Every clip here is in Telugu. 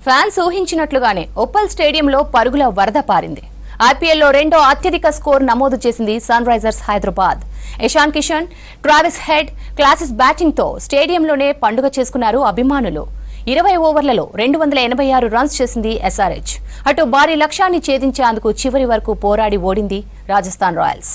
ఫ్యాన్స్ ఊహించినట్లుగానే ఉప్పల్ స్టేడియంలో పరుగుల వరద పారింది. ఐపీఎల్లో రెండో అత్యధిక స్కోర్ నమోదు చేసింది Sunrisers Hyderabad. Ishan Kishan, Travis Head Klaasen batting తో స్టేడియంలోనే పండుగ చేసుకున్నారు అభిమానులు. 20 ఓవర్లలో 286 రన్స్ చేసింది ఎస్ఆర్హెచ్. అటు భారీ లక్ష్యాన్ని ఛేదించేందుకు చివరి వరకు పోరాడి ఓడింది రాజస్థాన్ రాయల్స్.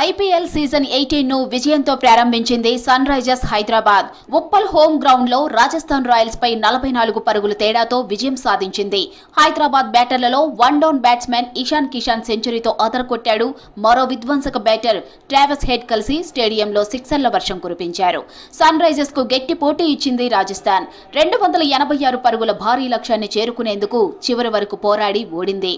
ఐపీఎల్ సీజన్ 18 ను విజయంతో ప్రారంభించింది Sunrisers Hyderabad. Uppal home ground లో రాజస్థాన్ రాయల్స్ పై 44 పరుగుల తేడాతో విజయం సాధించింది. హైదరాబాద్ బ్యాటర్లలో one down batsmen Ishan Kishan సెంచరీతో అదరకొట్టాడు. మరో విధ్వంసక బ్యాటర్ ట్రావిస్ హెడ్ కలిసి స్టేడియంలో సిక్సర్ల వర్షం కురిపించారు. సన్ రైజర్స్ కు గట్టి పోటీ ఇచ్చింది రాజస్థాన్. 286 పరుగుల భారీ లక్ష్యాన్ని చేరుకునేందుకు చివరి వరకు పోరాడి ఓడింది.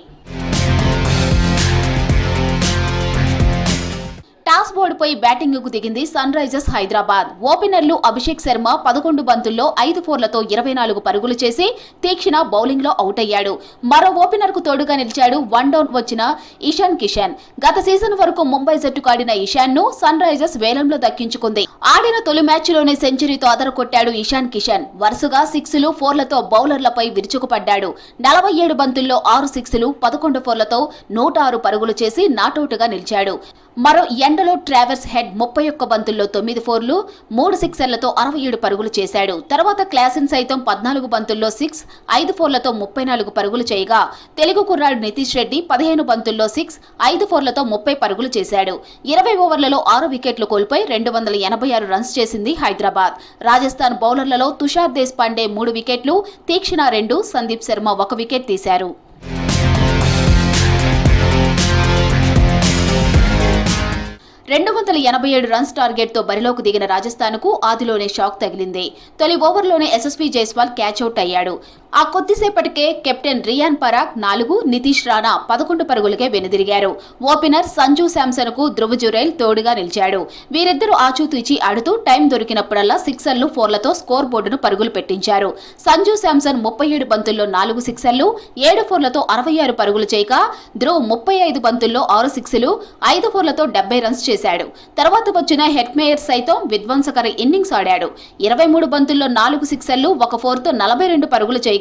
టాస్ బోర్డుపై బ్యాటింగ్ కు దిగింది సన్ రైజర్స్ హైదరాబాద్. ఓపెనర్లు అభిషేక్ శర్మ 11 బంతుల్లో 5 ఫోర్లతో 24 పరుగులు చేసి తీక్షణ బౌలింగ్ లో అవుట్ అయ్యాడు. మరో ఓపెనర్ కు తోడుగా నిలిచాడు వన్ డౌన్ వచ్చిన ఇషాన్ కిషన్. గత సీజన్ వరకు ముంబై జట్టుకు ఆడిన ఇషాన్ ను సన్ రైజర్స్ వేలంలో దక్కించుకుంది. ఆడిన తొలి మ్యాచ్ లోనే సెంచరీతో అదరకొట్టాడు ఇషాన్ కిషన్. వరుసగా 6లు 4లతో బౌలర్లపై విరుచుకుపడ్డాడు. 47 బంతుల్లో 6 6లు 11 ఫోర్లతో 106 పరుగులు చేసి నాటౌట్ గా నిలిచాడు. మరో ఎండలో ట్రావెర్స్ హెడ్ 31 బంతుల్లో 9 ఫోర్లు 3 సిక్సర్లతో 67 పరుగులు చేశాడు. తర్వాత క్లాసిన్ సైతం 14 బంతుల్లో 6, 5 ఫోర్లతో 34 పరుగులు చేయగా తెలుగు కుర్రాడు నితీష్ రెడ్డి 15 బంతుల్లో 6, 5 ఫోర్లతో 30 పరుగులు చేశాడు. 20 ఓవర్లలో 6 వికెట్లు కోల్పోయి 286 రన్స్ చేసింది హైదరాబాద్. రాజస్థాన్ బౌలర్లలో తుషార్ దేశ్ పాండే 3 వికెట్లు, తీక్షణ 2, సందీప్ శర్మ 1 వికెట్ తీశారు. 287 రన్స్ టార్గెట్ తో బరిలోకి దిగిన రాజస్థాన్ కు ఆదిలోనే షాక్ తగిలింది. తొలి ఓవర్లోనే ఎస్ఎస్పీ జైస్వాల్ క్యాచ్అవుట్ అయ్యాడు. ఆ కొద్దిసేపటికే కెప్టెన్ రియాన్ పరాగ్ 4, నితీష్ రాణా 11 పరుగులకే వెనుదిరిగారు. ఓపెనర్ సంజు శాంసన్ కు ధ్రువ్ జురైల్ తోడుగా నిలిచాడు. వీరిద్దరూ ఆచూతూచి ఆడుతూ టైం దొరికినప్పుడల్లా సిక్సర్లు 4లతో స్కోర్ బోర్డును పరుగులు పెట్టించారు. సంజు శాంసన్ 37 బంతుల్లో 4 సిక్సర్లు 7 ఫోర్లతో 66 పరుగులు చేయగా ధ్రువ్ 35 బంతుల్లో 6 సిక్స్లు 5 ఫోర్లతో 70 రన్స్ చేశాడు. తర్వాత వచ్చిన హెట్మేయర్ సైతం విధ్వంసకర ఇన్నింగ్స్ ఆడాడు. 23 బంతుల్లో 4 సిక్సర్లు 1 ఫోర్తో 42 పరుగులు చేయగా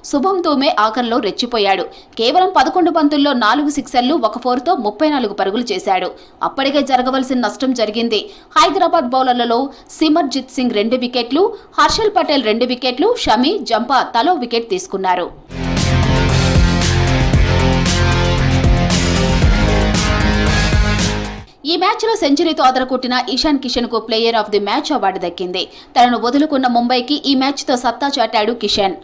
శుభం దూమే ఆఖర్లో రెచ్చిపోయాడు. కేవలం 11 బంతుల్లో 4 సిక్సర్లు 1 ఫోర్తో 34 పరుగులు చేశాడు. అప్పటికే జరగవలసిన నష్టం జరిగింది. హైదరాబాద్ బౌలర్లలో సిమర్జిత్ సింగ్ 2 వికెట్లు, హర్షల్ పటేల్ 2 వికెట్లు, షమి, జంపా తలో వికెట్ తీసుకున్నారు. ఈ మ్యాచ్ లో సెంచరీతో అదరకొట్టిన ఇషాన్ కిషన్ కు player of the match award దక్కింది. తనను వదులుకున్న ముంబైకి ఈ మ్యాచ్ తో సత్తా చాటాడు కిషన్.